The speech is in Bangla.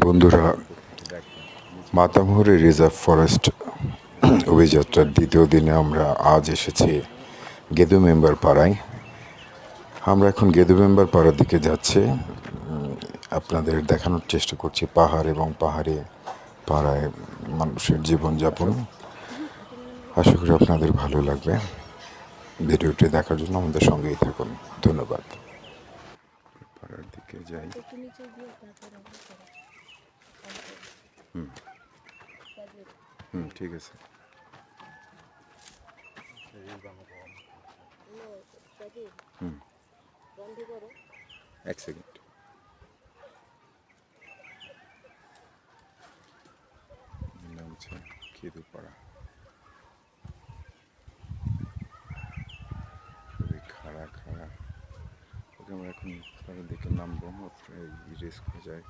বন্ধুরা, মাতামুহুরী রিজার্ভ ফরেস্ট অভিযাত্রার দ্বিতীয় দিনে আমরা আজ এসেছি গেদু মেম্বার পাড়ায়। আমরা এখন গেদু মেম্বার পাড়ার দিকে যাচ্ছি। আপনাদের দেখানোর চেষ্টা করছি পাহাড় এবং পাহাড়ে পাড়ায় মানুষের জীবনযাপন। আশা করি আপনাদের ভালো লাগবে। ভিডিওটি দেখার জন্য আমাদের সঙ্গেই থাকুন। ধন্যবাদ। পাড়ার দিকে যাই। ঠিক আছে। এক সেকেন্ড। নামছে গেদুপাড়া। খুবই খাড়া। ওকে আমরা এখন পাড়ার দিকে নামবো। রেস হয়ে যায়।